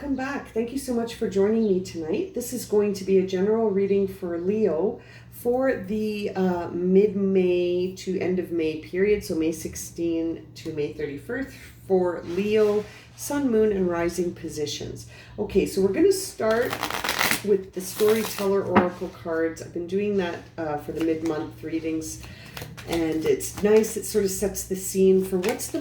welcome back. Thank you so much for joining me tonight. This is going to be a general reading for Leo for the mid-May to end of May period, so May 16 to May 31st for Leo, Sun, Moon, and Rising positions. Okay, so we're going to start with the Storyteller Oracle cards. I've been doing that for the mid-month readings, and it's nice. It sort of sets the scene for what's the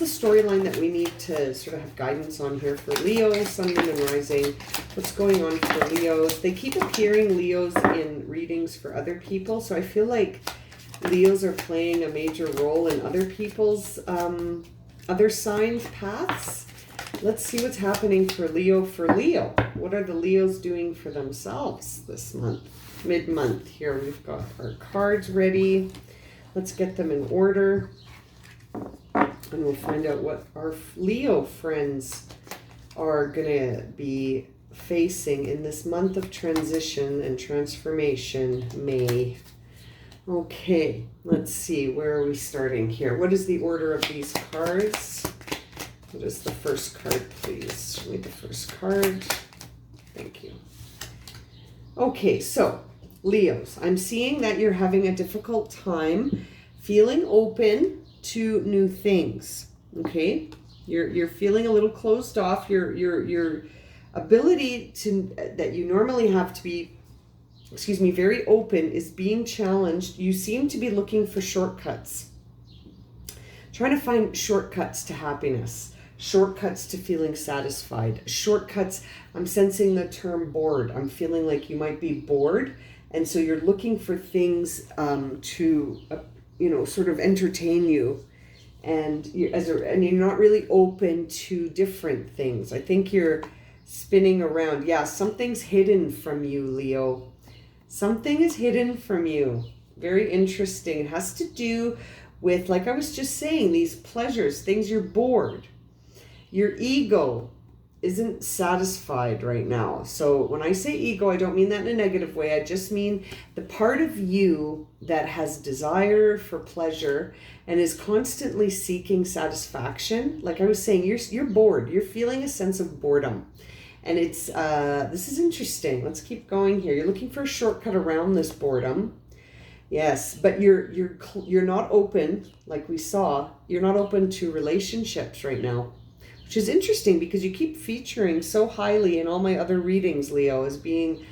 storyline that we need to sort of have guidance on here for Leo, Sun, Moon, and Rising. What's going on for Leos? They keep appearing, Leos, in readings for other people, so I feel like Leos are playing a major role in other people's other signs' paths. Let's see what's happening for Leo. What are the Leos doing for themselves this month? Mid-month here. We've got our cards ready. Let's get them in order. And we'll find out what our Leo friends are going to be facing in this month of transition and transformation, May. Okay, let's see. Where are we starting here? What is the order of these cards? What is the first card, please? Show me the first card. Thank you. Okay, so Leos, I'm seeing that you're having a difficult time feeling open to new things. Okay, you're feeling a little closed off. Your ability to that you normally have to be, very open is being challenged. You seem to be looking for shortcuts, trying to find shortcuts to happiness, shortcuts to feeling satisfied, shortcuts. I'm sensing the term bored. I'm feeling like you might be bored, and so you're looking for things to sort of entertain you, and you're not really open to different things. I think you're spinning around. Yeah, something's hidden from you, Leo. Something is hidden from you. Very interesting. It has to do with, like I was just saying, these pleasures, things you're bored. Your ego isn't satisfied right now. So when I say ego, I don't mean that in a negative way. I just mean the part of you that has desire for pleasure and is constantly seeking satisfaction. Like I was saying, you're bored. You're feeling a sense of boredom. And it's this is interesting. Let's keep going here. You're looking for a shortcut around this boredom. Yes, but you're not open, like we saw. You're not open to relationships right now, which is interesting because you keep featuring so highly in all my other readings, Leo, as being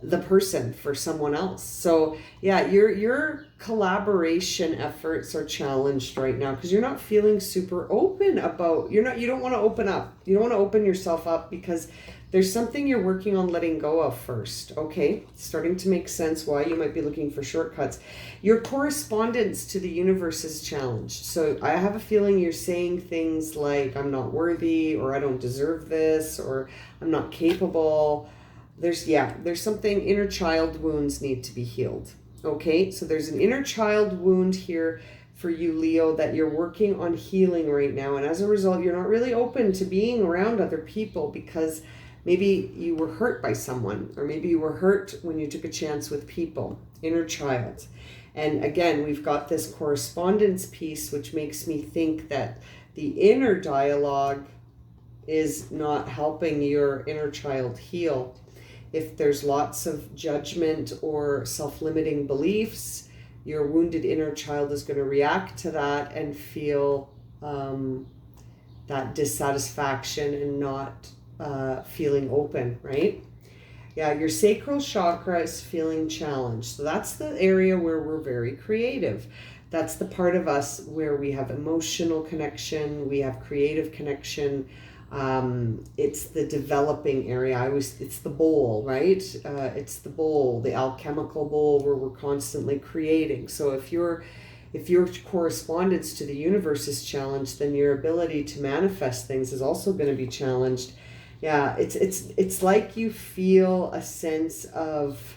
the person for someone else. So yeah, your collaboration efforts are challenged right now because you're not feeling super open about, you don't want to open up. You don't want to open yourself up because there's something you're working on letting go of first. Okay, starting to make sense why you might be looking for shortcuts. Your correspondence to the universe is challenged. So I have a feeling you're saying things like, I'm not worthy, or I don't deserve this, or I'm not capable. There's something, inner child wounds need to be healed. Okay, so there's an inner child wound here for you, Leo, that you're working on healing right now. And as a result, you're not really open to being around other people because maybe you were hurt by someone, or maybe you were hurt when you took a chance with people. Inner child. And again, we've got this correspondence piece, which makes me think that the inner dialogue is not helping your inner child heal. If there's lots of judgment or self-limiting beliefs, your wounded inner child is going to react to that and feel that dissatisfaction and not feeling open, right? Yeah, your sacral chakra is feeling challenged. So that's the area where we're very creative. That's the part of us where we have emotional connection, we have creative connection. It's the developing area. It's the bowl, right? It's the bowl, the alchemical bowl where we're constantly creating. So if your correspondence to the universe is challenged, then your ability to manifest things is also going to be challenged. Yeah, it's like you feel a sense of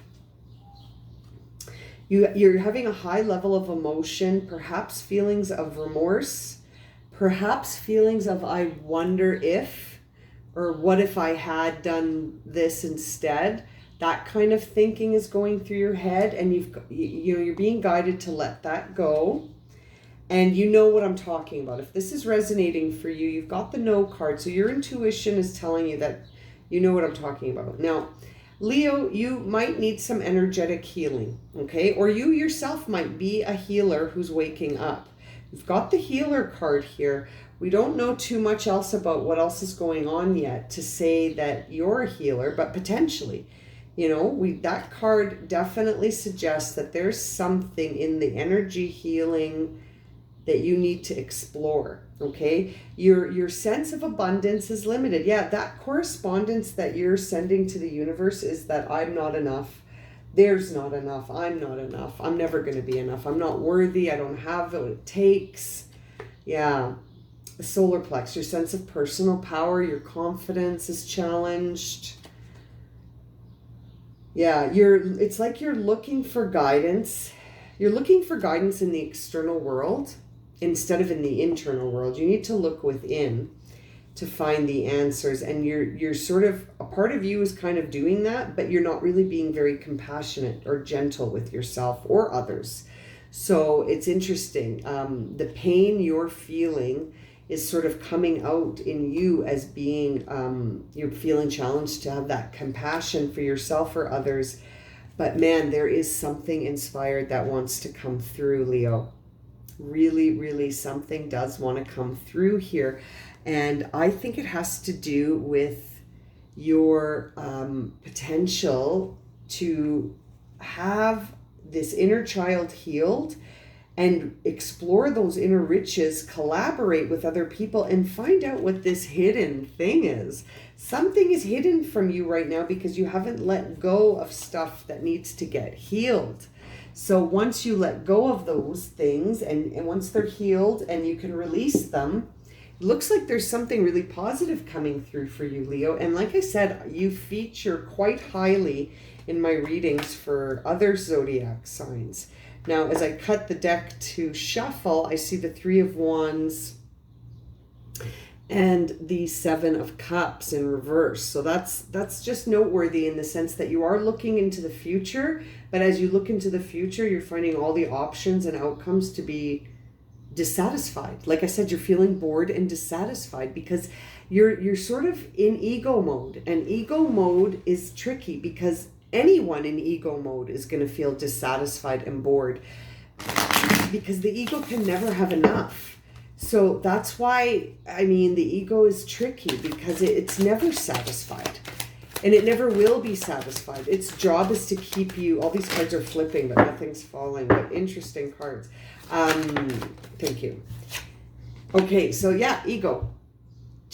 you're having a high level of emotion, perhaps feelings of remorse, perhaps feelings of I wonder if, or what if I had done this instead. That kind of thinking is going through your head, and you're being guided to let that go And you know what I'm talking about. If this is resonating for you, you've got the no card. So your intuition is telling you that you know what I'm talking about. Now, Leo, you might need some energetic healing, okay? Or you yourself might be a healer who's waking up. You've got the healer card here. We don't know too much else about what else is going on yet to say that you're a healer, but potentially, you know, that card definitely suggests that there's something in the energy healing that you need to explore, okay? Your sense of abundance is limited. Yeah, that correspondence that you're sending to the universe is that I'm not enough. There's not enough. I'm not enough. I'm never going to be enough. I'm not worthy. I don't have what it takes. Yeah. The solar plex, your sense of personal power, your confidence is challenged. Yeah, it's like you're looking for guidance. You're looking for guidance in the external world instead of in the internal world. You need to look within to find the answers, and you're sort of, a part of you is kind of doing that, but you're not really being very compassionate or gentle with yourself or others. So it's interesting. The pain you're feeling is sort of coming out in you as being, you're feeling challenged to have that compassion for yourself or others. But man, there is something inspired that wants to come through, Leo. Really, really something does want to come through here. And I think it has to do with your potential to have this inner child healed and explore those inner riches, collaborate with other people, and find out what this hidden thing is. Something is hidden from you right now because you haven't let go of stuff that needs to get healed. So once you let go of those things, and once they're healed and you can release them, it looks like there's something really positive coming through for you, Leo. And like I said, you feature quite highly in my readings for other zodiac signs. Now, as I cut the deck to shuffle, I see the Three of Wands and the Seven of Cups in reverse. So that's just noteworthy in the sense that you are looking into the future, but as you look into the future, you're finding all the options and outcomes to be dissatisfied. Like I said, you're feeling bored and dissatisfied because you're sort of in ego mode, and ego mode is tricky because anyone in ego mode is going to feel dissatisfied and bored because the ego can never have enough. So that's why, I mean, the ego is tricky because it's never satisfied and it never will be satisfied. Its job is to keep you, all these cards are flipping, but nothing's falling, but interesting cards. Thank you. Okay, so yeah, ego.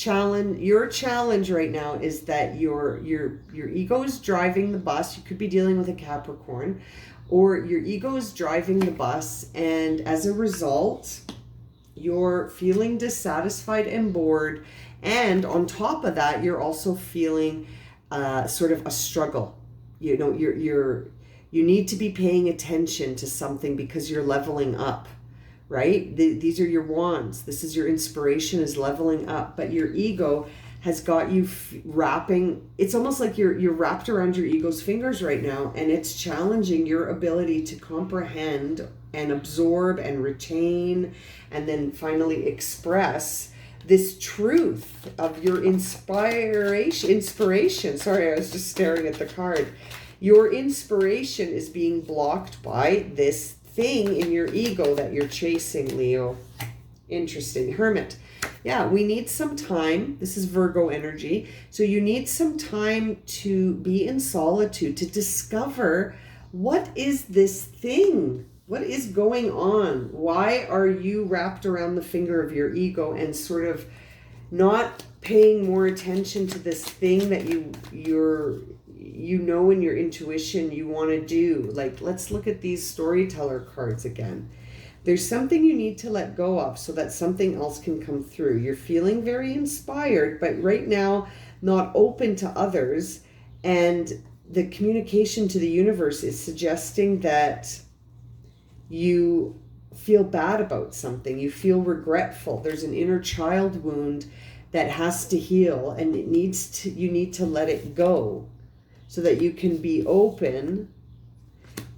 Your challenge right now is that your ego is driving the bus. You could be dealing with a Capricorn, or your ego is driving the bus, and as a result, you're feeling dissatisfied and bored. And on top of that, you're also feeling sort of a struggle. You know, you need to be paying attention to something because you're leveling up. Right? These are your wands. This is your inspiration is leveling up, but your ego has got you wrapping. It's almost like you're wrapped around your ego's fingers right now, and it's challenging your ability to comprehend and absorb and retain and then finally express this truth of your inspiration. Sorry, I was just staring at the card. Your inspiration is being blocked by this thing in your ego that you're chasing, Leo. Interesting. Hermit. Yeah, we need some time. This is Virgo energy. So you need some time to be in solitude, to discover what is this thing? What is going on? Why are you wrapped around the finger of your ego and sort of not paying more attention to this thing that you know in your intuition you want to do? Like, let's look at these storyteller cards again. There's something you need to let go of so that something else can come through. You're feeling very inspired, but right now not open to others. And the communication to the universe is suggesting that you feel bad about something. You feel regretful. There's an inner child wound that has to heal, and you need to let it go so that you can be open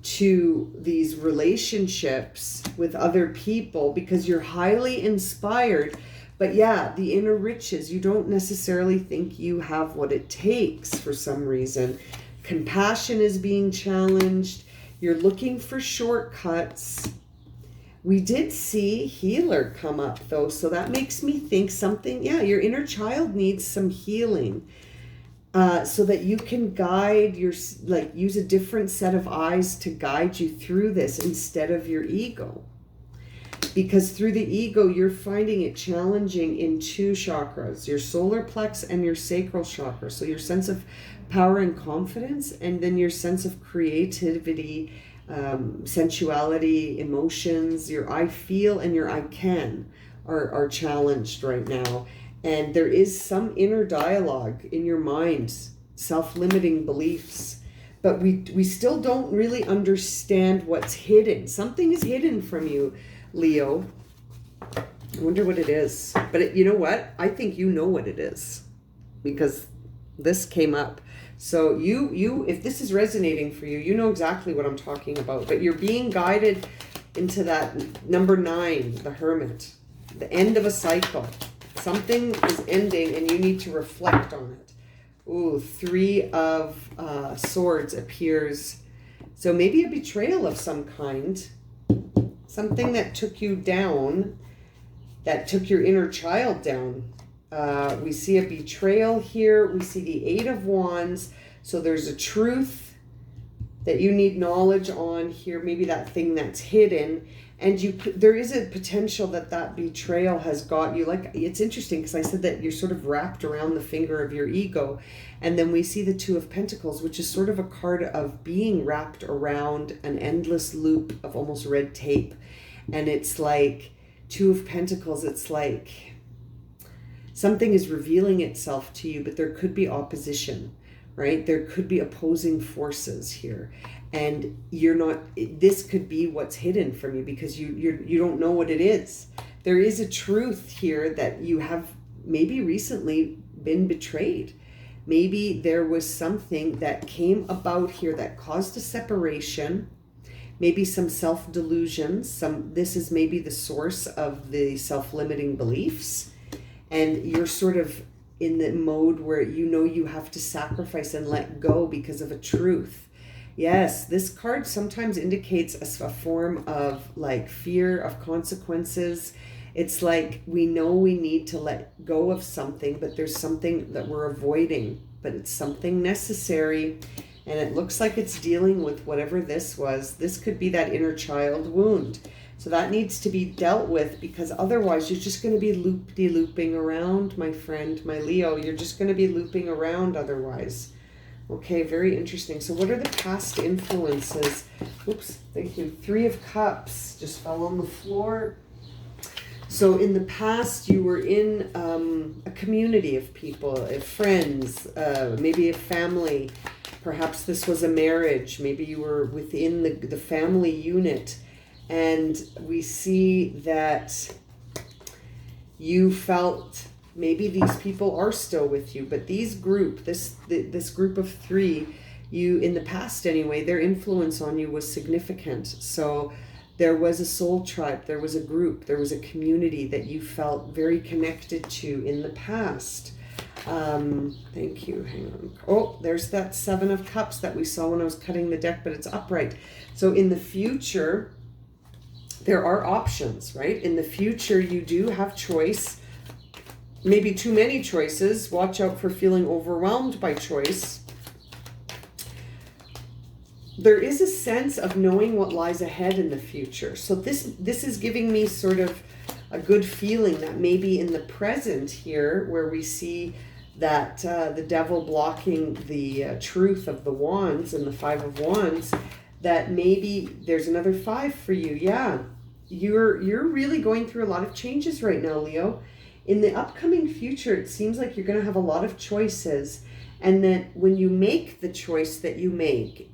to these relationships with other people because you're highly inspired. But yeah, the inner riches, you don't necessarily think you have what it takes for some reason. Compassion is being challenged. You're looking for shortcuts. We did see healer come up though, so that makes me think something, yeah, your inner child needs some healing. So that you can guide use a different set of eyes to guide you through this instead of your ego. Because through the ego, you're finding it challenging in two chakras, your solar plex and your sacral chakra. So your sense of power and confidence, and then your sense of creativity, sensuality, emotions, your I feel and your I can are challenged right now. And there is some inner dialogue in your mind, self-limiting beliefs. But we still don't really understand what's hidden. Something is hidden from you, Leo. I wonder what it is. But you know what? I think you know what it is. Because this came up. So you, if this is resonating for you, you know exactly what I'm talking about. But you're being guided into that number 9, the Hermit. The end of a cycle. Something is ending and you need to reflect on it. Ooh, 3 of Swords appears. So maybe a betrayal of some kind. Something that took you down, that took your inner child down. We see a betrayal here. We see the 8 of Wands. So there's a truth that you need knowledge on here. Maybe that thing that's hidden. And there is a potential that betrayal has got you. Like, it's interesting because I said that you're sort of wrapped around the finger of your ego. And then we see the 2 of Pentacles, which is sort of a card of being wrapped around an endless loop of almost red tape. And it's like 2 of Pentacles, it's like something is revealing itself to you, but there could be opposition, right? There could be opposing forces here. And you're not, this could be what's hidden from you because you don't know what it is. There is a truth here that you have maybe recently been betrayed. Maybe there was something that came about here that caused a separation, maybe some self-delusions. This is maybe the source of the self-limiting beliefs. And you're sort of in the mode where you know you have to sacrifice and let go because of a truth. Yes, this card sometimes indicates a form of like fear of consequences. It's like we know we need to let go of something, but there's something that we're avoiding, but it's something necessary. And it looks like it's dealing with whatever this was. This could be that inner child wound. So that needs to be dealt with because otherwise you're just going to be looping around, my friend, my Leo. You're just going to be looping around otherwise. Okay, very interesting. So what are the past influences? Oops, thank you. 3 of Cups just fell on the floor. So in the past, you were in a community of people, friends, maybe a family. Perhaps this was a marriage. Maybe you were within the family unit. And we see that you felt maybe these people are still with you, but this group of 3, you in the past anyway, their influence on you was significant. So there was a soul tribe, there was a group, there was a community that you felt very connected to in the past. Thank you. Hang on. Oh, there's that 7 of Cups that we saw when I was cutting the deck, but it's upright. So in the future, there are options, right? In the future, you do have choice. Maybe too many choices. Watch out for feeling overwhelmed by choice. There is a sense of knowing what lies ahead in the future. So this is giving me sort of a good feeling that maybe in the present here, where we see that the devil blocking the truth of the wands and the 5 of Wands, that maybe there's another 5 for you. Yeah, you're really going through a lot of changes right now, Leo. In the upcoming future, it seems like you're going to have a lot of choices. And that when you make the choice that you make,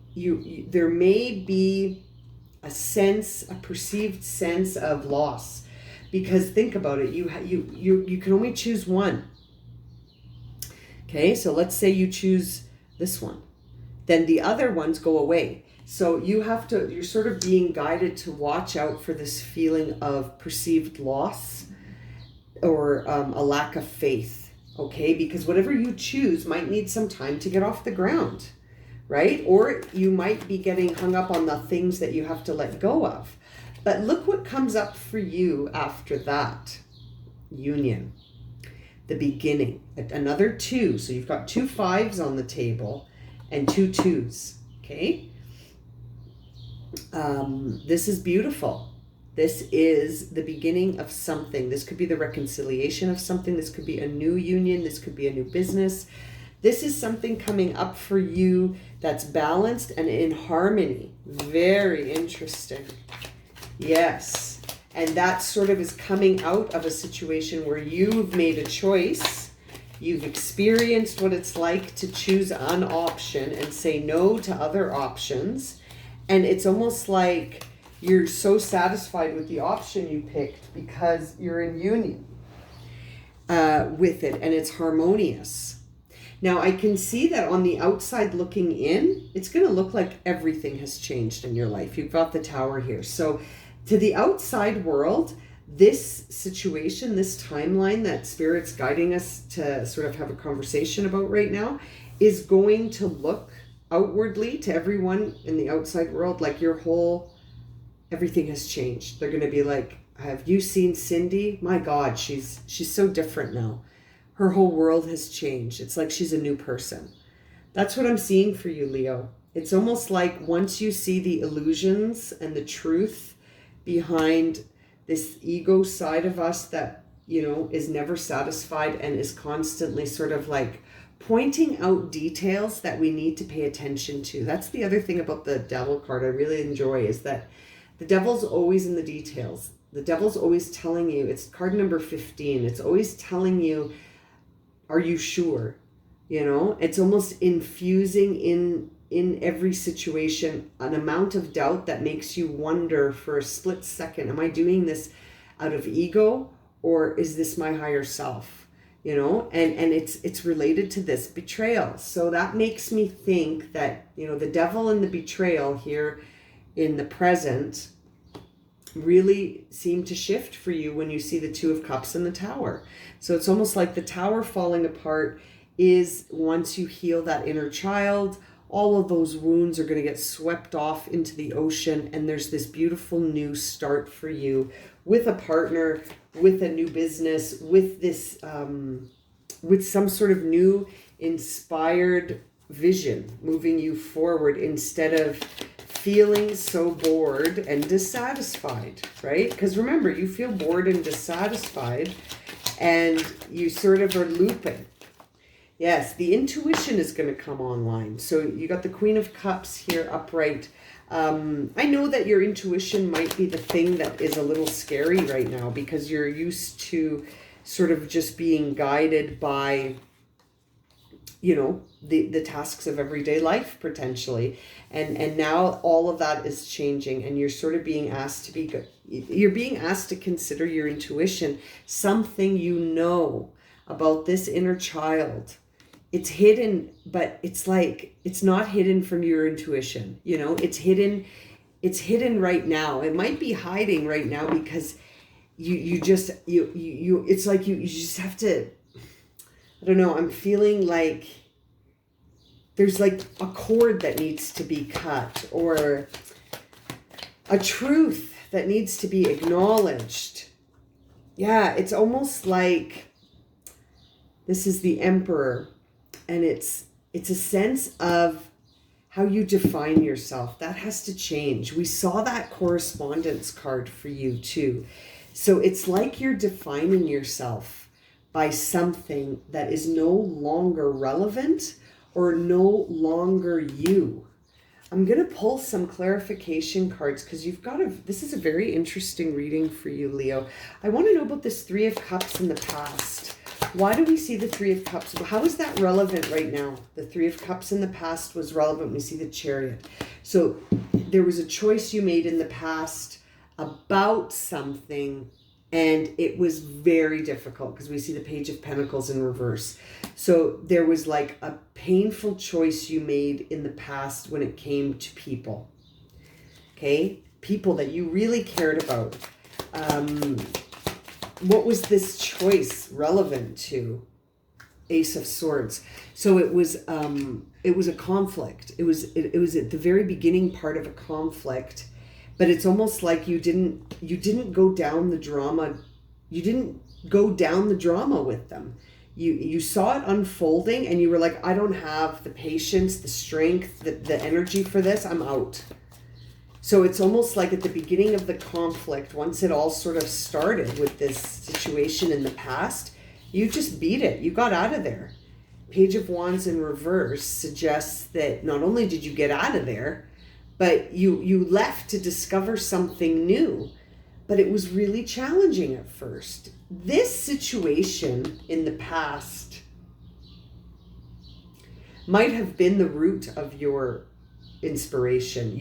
there may be a perceived sense of loss. Because think about it, you can only choose one. Okay, so let's say you choose this one. Then the other ones go away. So you're sort of being guided to watch out for this feeling of perceived loss or a lack of faith, okay? Because whatever you choose might need some time to get off the ground, right? Or you might be getting hung up on the things that you have to let go of. But look what comes up for you after that. Union. The beginning. Another 2. So you've got 2 5s on the table and 2 2s, okay? This is beautiful. This is the beginning of something. This could be the reconciliation of something. This could be a new union. This could be a new business. This is something coming up for you that's balanced and in harmony. Very interesting. Yes. And that sort of is coming out of a situation where you've made a choice. You've experienced what it's like to choose an option and say no to other options. And it's almost like you're so satisfied with the option you picked because you're in union with it and it's harmonious. Now, I can see that on the outside looking in, it's going to look like everything has changed in your life. You've got the Tower here. So to the outside world, this situation, this timeline that Spirit's guiding us to sort of have a conversation about right now is going to look outwardly to everyone in the outside world like everything has changed. They're going to be like, have you seen Cindy? My God, she's so different now. Her whole world has changed. It's like she's a new person. That's what I'm seeing for you, Leo. It's almost like once you see the illusions and the truth behind this ego side of us that, is never satisfied and is constantly sort of like pointing out details that we need to pay attention to. That's the other thing about the Devil card I really enjoy is that the devil's always in the details. The devil's always telling you, it's card number 15. It's always telling you, are you sure? It's almost infusing in every situation an amount of doubt that makes you wonder for a split second, am I doing this out of ego or is this my higher self? And it's related to this betrayal. So that makes me think that, the devil and the betrayal here in the present really seem to shift for you when you see the 2 of Cups and the Tower. So it's almost like the Tower falling apart is once you heal that inner child, all of those wounds are going to get swept off into the ocean, and there's this beautiful new start for you with a partner, with a new business, with this, with some sort of new inspired vision moving you forward instead of feeling so bored and dissatisfied, right? Because remember, you feel bored and dissatisfied and you sort of are looping. Yes, the intuition is going to come online. So you got the Queen of Cups here upright. I know that your intuition might be the thing that is a little scary right now because you're used to sort of just being guided by, the tasks of everyday life potentially. And now all of that is changing and you're sort of being asked to be good. You're being asked to consider your intuition, something about this inner child. It's hidden, but it's like, it's not hidden from your intuition. It's hidden right now. It might be hiding right now because you it's like you just have to, I don't know, I'm feeling like there's like a cord that needs to be cut or a truth that needs to be acknowledged. Yeah, it's almost like this is the Emperor. And it's a sense of how you define yourself. That has to change. We saw that correspondence card for you too. So it's like you're defining yourself by something that is no longer relevant or no longer you. I'm going to pull some clarification cards because this is a very interesting reading for you, Leo. I want to know about this 3 of Cups in the past. Why do we see the 3 of Cups? How is that relevant right now? The 3 of Cups in the past was relevant. We see the Chariot. So there was a choice you made in the past about something, and it was very difficult because we see the Page of Pentacles in reverse. So there was like a painful choice you made in the past when it came to people. okay? People that you really cared about. What was this choice relevant to? Ace of Swords. So it was a conflict. It was at the very beginning part of a conflict, but it's almost like you didn't go down the drama. You didn't go down the drama with them. You saw it unfolding and you were like, I don't have the patience, the strength, the energy for this. I'm out. So it's almost like at the beginning of the conflict, once it all sort of started with this situation in the past, you just beat it. You got out of there. Page of Wands in reverse suggests that not only did you get out of there, but you left to discover something new. But it was really challenging at first. This situation in the past might have been the root of your inspiration.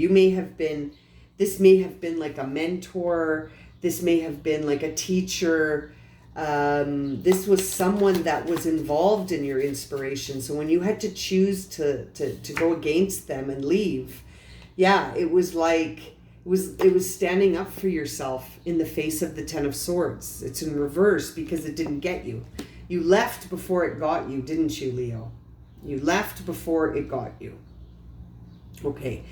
This may have been like a mentor. This may have been like a teacher. This was someone that was involved in your inspiration. So when you had to choose to go against them and leave, yeah, it was like, it was standing up for yourself in the face of the Ten of Swords. It's in reverse because it didn't get you. You left before it got you, didn't you, Leo? You left before it got you. Okay.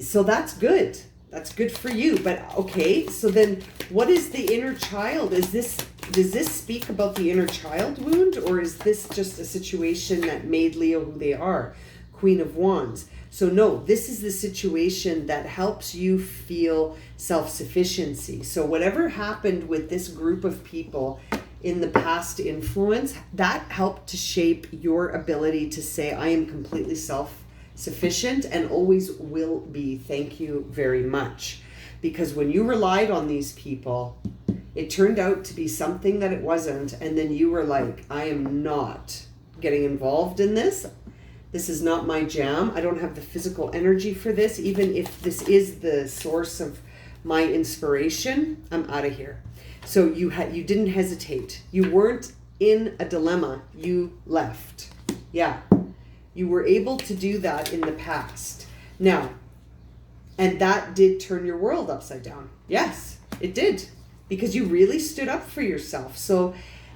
So that's good. That's good for you. But okay, so then what is the inner child? Does this speak about the inner child wound, or is this just a situation that made Leo who they are? Queen of Wands. So no, this is the situation that helps you feel self-sufficiency. So whatever happened with this group of people in the past influence, that helped to shape your ability to say, I am completely self-sufficient and always will be. Thank you very much. Because when you relied on these people, it turned out to be something that it wasn't. And then you were like, I am not getting involved in this. This is not my jam. I don't have the physical energy for this. Even if this is the source of my inspiration, I'm out of here. So you didn't hesitate. You weren't in a dilemma. You left. Yeah. You were able to do that in the past. Now, and that did turn your world upside down. Yes, it did. Because you really stood up for yourself. So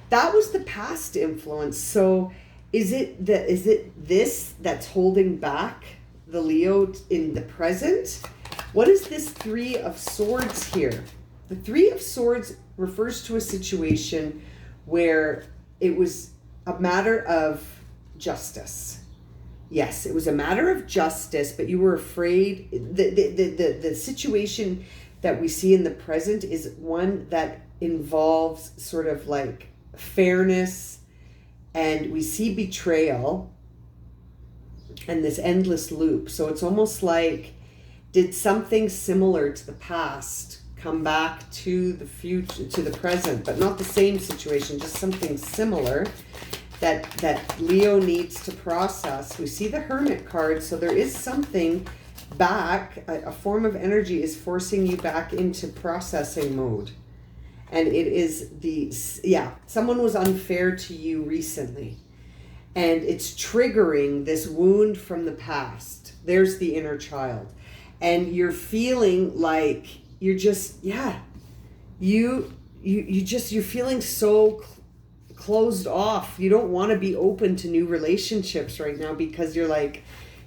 that was the past influence. So is it this that's holding back the Leo in the present? What is this Three of Swords here? The Three of Swords refers to a situation where it was a matter of justice. Yes, it was a matter of justice, but you were afraid. The situation that we see in the present is one that involves sort of like fairness, and we see betrayal and this endless loop. So it's almost like, did something similar to the past come back to the future, to the present, but not the same situation, just something similar that Leo needs to process. We see the Hermit card, so there is something back, a form of energy is forcing you back into processing mode. And it is someone was unfair to you recently. And it's triggering this wound from the past. There's the inner child. And you're feeling like you're just, you're feeling so closed off. You don't want to be open to new relationships right now because you're like,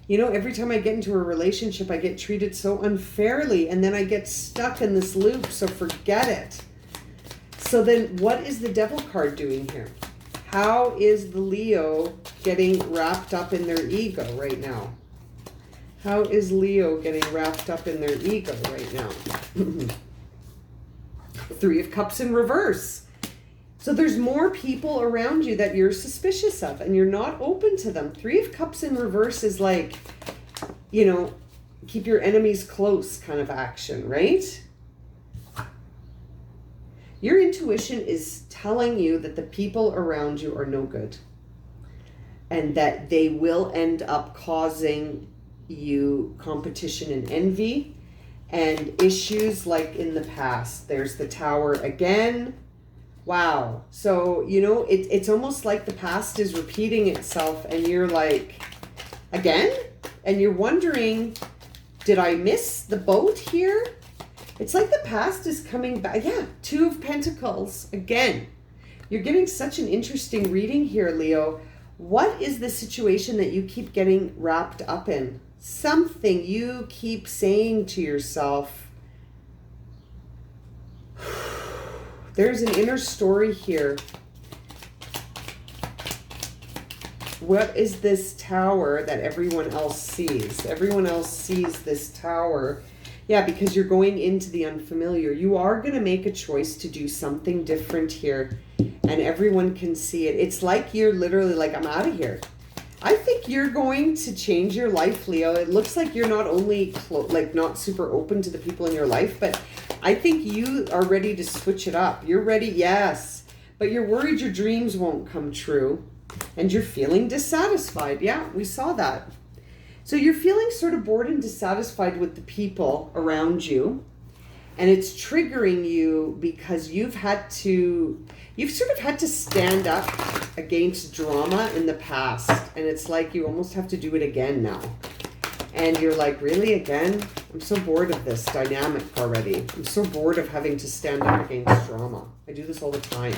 every time I get into a relationship, I get treated so unfairly and then I get stuck in this loop, so forget it. So then what is the Devil card doing here? How is the Leo getting wrapped up in their ego right now? How is Leo getting wrapped up in their ego right now? Three of Cups in reverse. So there's more people around you that you're suspicious of and you're not open to them. Three of Cups in reverse is like, keep your enemies close kind of action, right? Your intuition is telling you that the people around you are no good and that they will end up causing you competition and envy and issues like in the past. There's the Tower again. Wow. So, it's almost like the past is repeating itself and you're like, again? And you're wondering, Did I miss the boat here? It's like the past is coming back. Yeah, Two of Pentacles. Again, you're getting such an interesting reading here, Leo. What is the situation that you keep getting wrapped up in? Something you keep saying to yourself. There's an inner story here. What is this tower that everyone else sees? Everyone else sees this tower. Yeah, because you're going into the unfamiliar. You are going to make a choice to do something different here. And everyone can see it. It's like you're literally like, I'm out of here. I think you're going to change your life, Leo. It looks like you're not only like not super open to the people in your life, but I think you are ready to switch it up. You're ready, yes. But you're worried your dreams won't come true. And you're feeling dissatisfied. Yeah, we saw that. So you're feeling sort of bored and dissatisfied with the people around you. And it's triggering you because you've sort of had to stand up against drama in the past. And it's like you almost have to do it again now. And you're like, really, again? I'm so bored of this dynamic already. I'm so bored of having to stand up against drama. I do this all the time.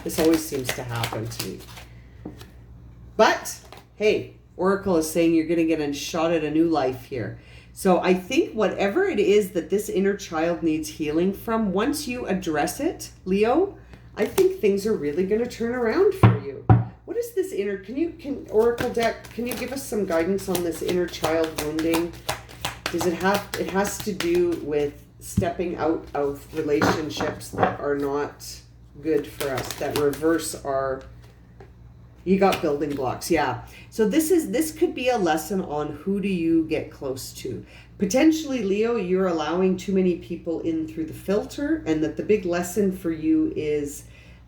This always seems to happen to me. But, hey, Oracle is saying you're going to get a shot at a new life here. So I think whatever it is that this inner child needs healing from, once you address it, Leo, I think things are really going to turn around for you. What is this inner, Oracle deck, can you give us some guidance on this inner child wounding? Does it has to do with stepping out of relationships that are not good for us, that reverse our... You got building blocks, yeah. So this could be a lesson on who do you get close to. Potentially, Leo, you're allowing too many people in through the filter, and that the big lesson for you is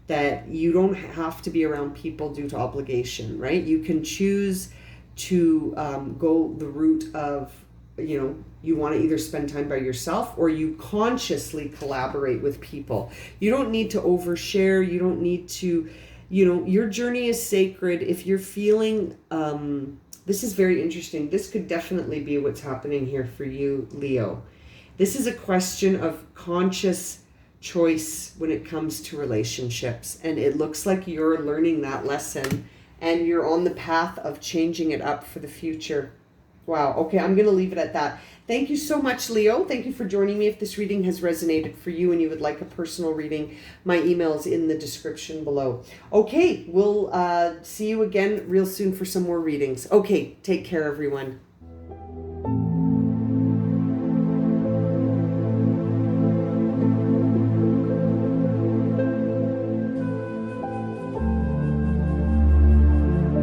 that you don't have to be around people due to obligation, right? You can choose to go the route of, you want to either spend time by yourself or you consciously collaborate with people. You don't need to overshare. You don't need to... your journey is sacred. If you're feeling, this is very interesting. This could definitely be what's happening here for you, Leo. This is a question of conscious choice when it comes to relationships. And it looks like you're learning that lesson and you're on the path of changing it up for the future. Wow. Okay, I'm going to leave it at that. Thank you so much, Leo. Thank you for joining me. If this reading has resonated for you and you would like a personal reading, my email is in the description below. Okay, we'll see you again real soon for some more readings. Okay, take care, everyone.